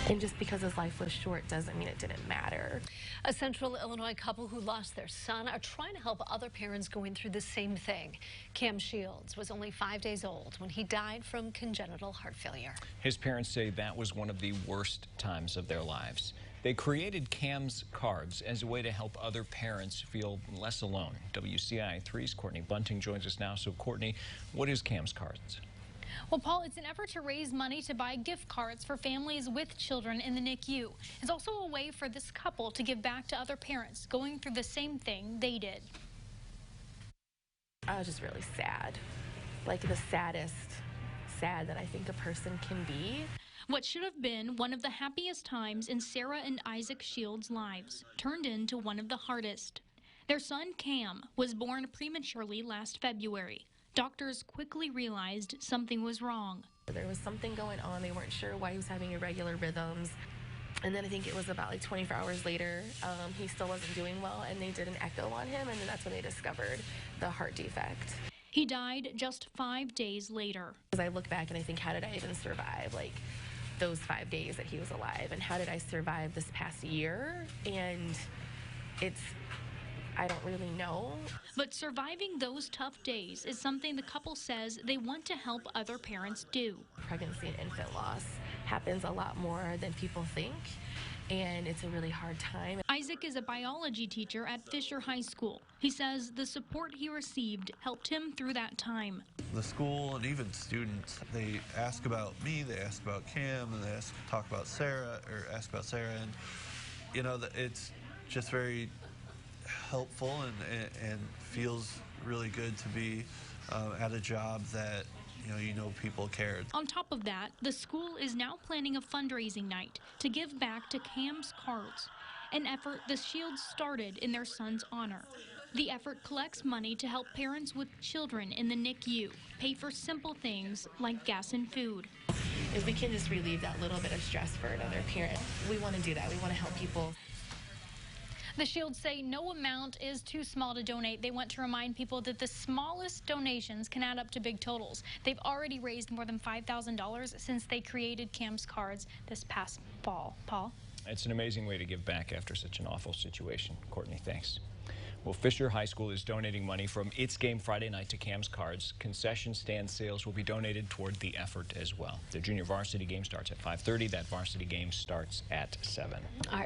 And just because his life was short doesn't mean it didn't matter. A Central Illinois couple who lost their son are trying to help other parents going through the same thing. Cam Shields was only 5 days old when he died from congenital heart failure. His parents say that was one of the worst times of their lives. They created Cam's cards as a way to help other parents feel less alone. WCIA 3's Courtney Bunting joins us now. So, Courtney, what is Cam's cards? Well, Paul, it's an effort to raise money to buy gift cards for families with children in the NICU. It's also a way for this couple to give back to other parents going through the same thing they did. I was just really sad, like the saddest sad that I think a person can be. What should have been one of the happiest times in Sarah and Isaac Shields' lives turned into one of the hardest. Their son, Cam, was born prematurely last February. Doctors quickly realized something was wrong. There was something going on. They weren't sure why he was having irregular rhythms. And then I think it was about like 24 hours later, he still wasn't doing well, and they did an echo on him, and then that's when they discovered the heart defect. He died just 5 days later. As I look back and I think, how did I even survive like those 5 days that he was alive? And how did I survive this past year? And I don't really know. But surviving those tough days is something the couple says they want to help other parents do. Pregnancy and infant loss happens a lot more than people think, and it's a really hard time. Isaac is a biology teacher at Fisher High School. He says the support he received helped him through that time. The school and even students, they ask about me, they ask about Cam, and they talk about Sarah, and you know, it's just very helpful and feels really good to be at a job that you know people cared. On top of that, the school is now planning a fundraising night to give back to Cam's cards, an effort the Shields started in their son's honor. The effort collects money to help parents with children in the NICU pay for simple things like gas and food. If we can just relieve that little bit of stress for another parent, we want to do that. We want to help people. The Shields say no amount is too small to donate. They want to remind people that the smallest donations can add up to big totals. They've already raised more than $5,000 since they created Cam's cards this past fall. Paul? It's an amazing way to give back after such an awful situation. Courtney, thanks. Well, Fisher High School is donating money from its game Friday night to Cam's cards. Concession stand sales will be donated toward the effort as well. The junior varsity game starts at 5:30. That varsity game starts at 7. All right.